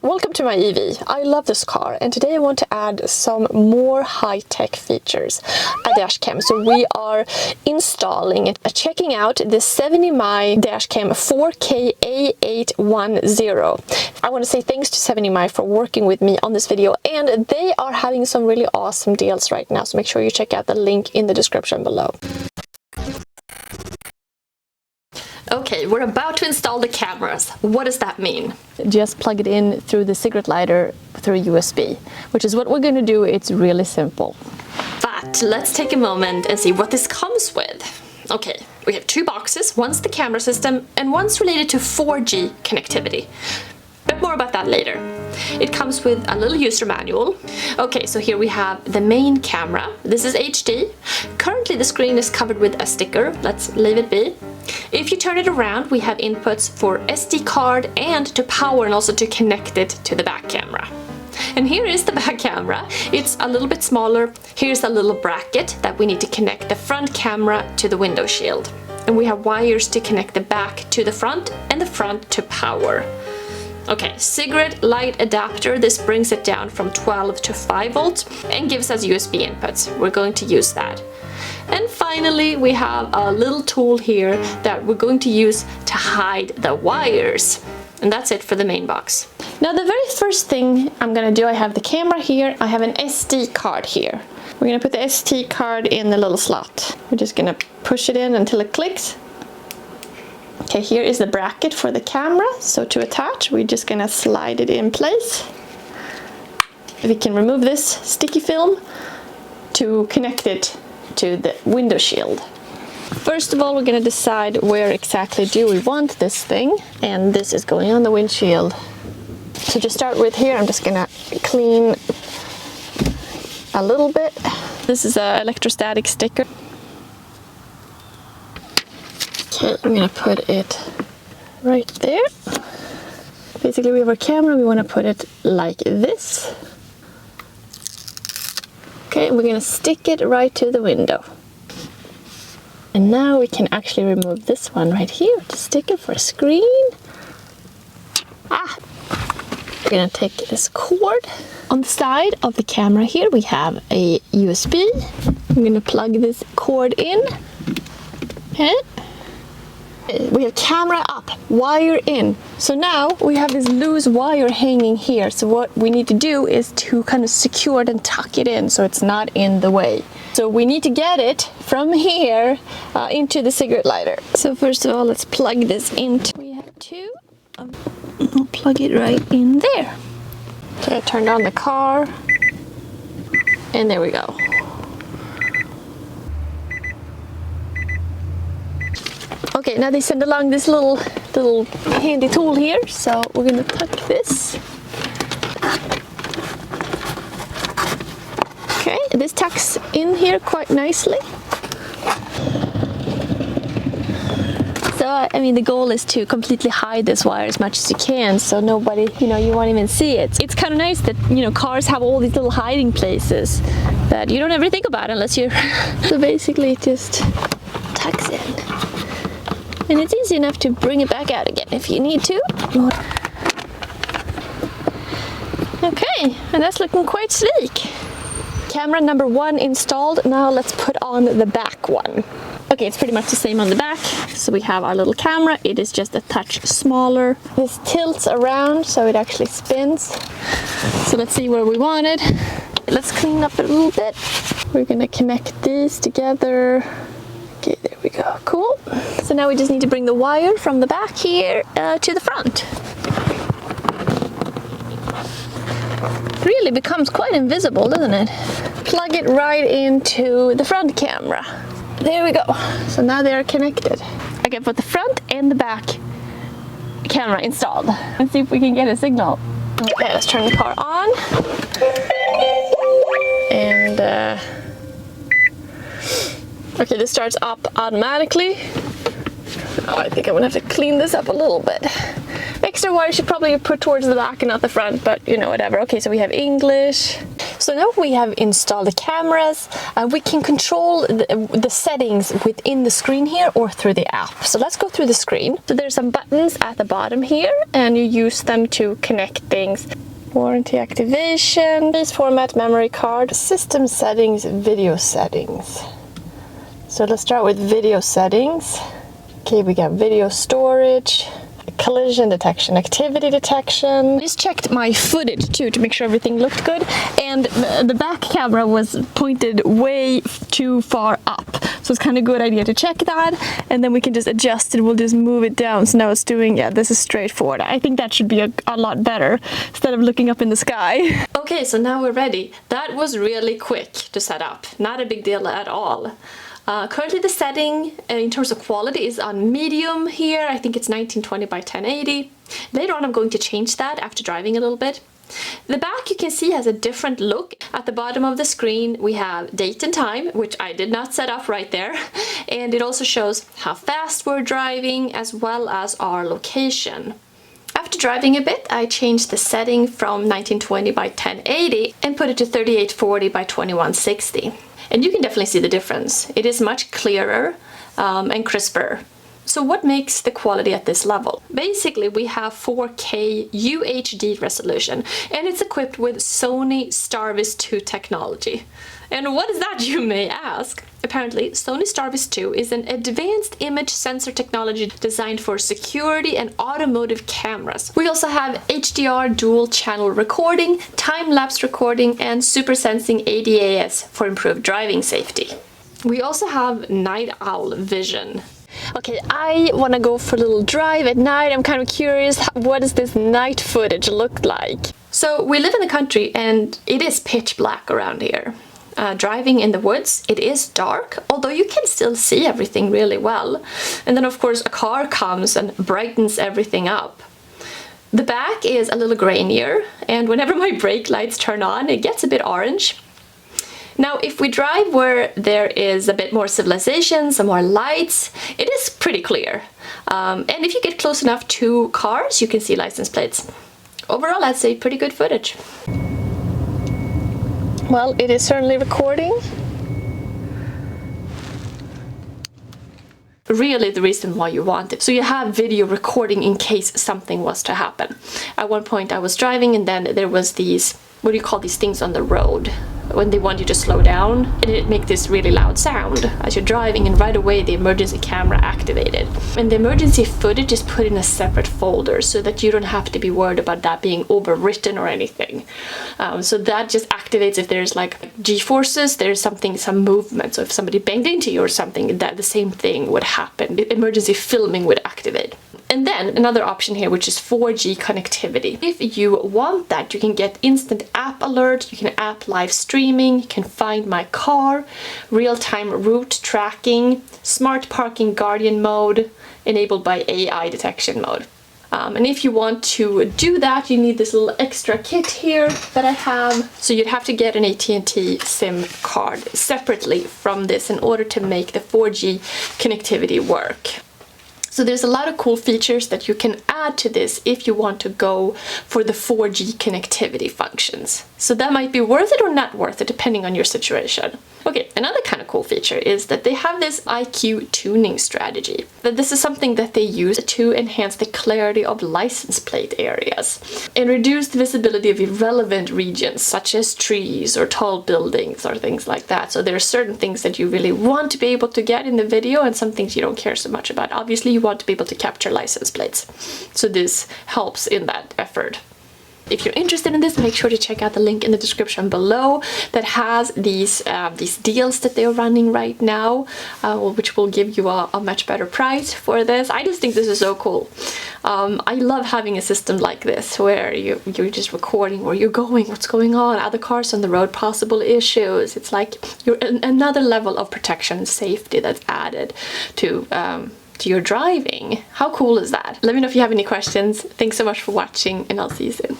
welcome to my EV. I love this car and today I want to add some more high-tech features, a dash cam. So we are installing it, checking out the 70mi dash cam 4K A810. I want to say thanks to 70mi for working with me on this video, and they are having some really awesome deals right now, so make sure you check out the link in the description below. Okay, we're about to install the cameras. What does that mean? Just plug it in through the cigarette lighter through USB, which is what we're going to do. It's really simple. But let's take a moment and see what this comes with. Okay, we have two boxes. One's the camera system and one's related to 4G connectivity. But more about that later. It comes with a little user manual. Okay, so here we have the main camera. This is HD. Currently the screen is covered with a sticker. Let's leave it be. If you turn it around, we have inputs for SD card and to power and also to connect it to the back camera. And here is the back camera. It's a little bit smaller. Here's a little bracket that we need to connect the front camera to the window shield. And we have wires to connect the back to the front and the front to power. Okay, cigarette light adapter. This brings it down from 12 to 5 volts and gives us USB inputs. We're going to use that. And finally, we have a little tool here that we're going to use to hide the wires. And that's it for the main box. Now, the very first thing I'm gonna do, I have the camera here, I have an SD card here. We're gonna put the SD card in the little slot. We're just gonna push it in until it clicks. Okay, here is the bracket for the camera. So to attach, we're just gonna slide it in place. We can remove this sticky film to connect it to the window shield. First of all, we're going to decide where exactly do we want this thing, and this is going on the windshield. So to start with here, I'm just going to clean a little bit. This is an electrostatic sticker. Okay, I'm going to put it right there. Basically, we have our camera, we want to put it like this. Okay, we're going to stick it right to the window. And now we can actually remove this one right here, the sticker for a screen. We're going to take this cord. On the side of the camera here, we have a USB. I'm going to plug this cord in. Okay. We have camera up, wire in. So now we have this loose wire hanging here. So what we need to do is to kind of secure it and tuck it in so it's not in the way. So we need to get it from here into the cigarette lighter. So first of all, let's plug this into. We have two. I'll plug it right in there. So I turned on the car. And there we go. Okay, now they send along this little handy tool here, so we're gonna tuck this. Okay, this tucks in here quite nicely. So, I mean, the goal is to completely hide this wire as much as you can, so nobody, you won't even see it. It's kind of nice that, cars have all these little hiding places that you don't ever think about unless you're... So basically it just tucks in. And it's easy enough to bring it back out again if you need to. Okay, and that's looking quite sleek. Camera number 1 installed. Now let's put on the back one. Okay, it's pretty much the same on the back. So we have our little camera. It is just a touch smaller. This tilts around so it actually spins. So let's see where we want it. Let's clean up a little bit. We're gonna connect these together. Okay, there we go. Cool. So now we just need to bring the wire from the back here to the front. Really becomes quite invisible, doesn't it? Plug it right into the front camera. There we go. So now they are connected. I can put the front and the back camera installed. Let's see if we can get a signal. Okay, let's turn the car on. And okay, this starts up automatically. Oh, I think I'm gonna have to clean this up a little bit. Extra wire should probably put towards the back and not the front, but whatever. Okay, so we have English. So now we have installed the cameras, we can control the settings within the screen here or through the app. So let's go through the screen. So there's some buttons at the bottom here, and you use them to connect things. Warranty activation, please format memory card, system settings, video settings. So let's start with video settings. Okay, we got video storage, collision detection, activity detection. I just checked my footage too to make sure everything looked good, and the back camera was pointed way too far up, so it's kind of a good idea to check that, and then we can just adjust it. We'll just move it down, so now it's doing, yeah, this is straightforward. I think that should be a lot better instead of looking up in the sky. Okay, so now we're ready. That was really quick to set up, not a big deal at all. Currently the setting in terms of quality is on medium here. I think it's 1920 by 1080. Later on I'm going to change that after driving a little bit. The back, you can see, has a different look. At the bottom of the screen we have date and time, which I did not set up right there, and it also shows how fast we're driving as well as our location. After driving a bit, I changed the setting from 1920 by 1080 and put it to 3840 by 2160. And you can definitely see the difference. It is much clearer and crisper. So what makes the quality at this level? Basically, we have 4K UHD resolution, and it's equipped with Sony Starvis 2 technology. And what is that, you may ask? Apparently, Sony Starvis 2 is an advanced image sensor technology designed for security and automotive cameras. We also have HDR dual channel recording, time-lapse recording, and super sensing ADAS for improved driving safety. We also have night owl vision. Okay, I want to go for a little drive at night. I'm kind of curious, what does this night footage look like? So we live in the country and it is pitch black around here. Driving in the woods, it is dark, although you can still see everything really well. And then of course a car comes and brightens everything up. The back is a little grainier, and whenever my brake lights turn on, it gets a bit orange. Now, if we drive where there is a bit more civilization, some more lights, it is pretty clear. And if you get close enough to cars, you can see license plates. Overall, I'd say pretty good footage. Well, it is certainly recording. Really the reason why you want it. So you have video recording in case something was to happen. At one point I was driving and then there was these, what do you call these things on the road? When they want you to slow down, and it makes this really loud sound as you're driving, and right away the emergency camera activated. And the emergency footage is put in a separate folder so that you don't have to be worried about that being overwritten or anything. So that just activates if there's like G-forces, there's something, some movement. So if somebody banged into you or something, that the same thing would happen. The emergency filming would activate. And then another option here, which is 4G connectivity. If you want that, you can get instant app alert, you can app live streaming, you can find my car, real-time route tracking, smart parking guardian mode, enabled by AI detection mode. And if you want to do that, you need this little extra kit here that I have. So you'd have to get an AT&T SIM card separately from this in order to make the 4G connectivity work. So there's a lot of cool features that you can add to this if you want to go for the 4G connectivity functions. So that might be worth it or not worth it, depending on your situation. Okay, another kind of cool feature is that they have this IQ tuning strategy. That this is something that they use to enhance the clarity of license plate areas and reduce the visibility of irrelevant regions such as trees or tall buildings or things like that. So there are certain things that you really want to be able to get in the video and some things you don't care so much about. Obviously you want to be able to capture license plates. So this helps in that effort. If you're interested in this, make sure to check out the link in the description below that has these deals that they're running right now, which will give you a much better price for this. I just think this is so cool. I love having a system like this where you're just recording where you're going, what's going on, other cars on the road, possible issues. It's like you're another level of protection and safety that's added to your driving. How cool is that? Let me know if you have any questions. Thanks so much for watching, and I'll see you soon.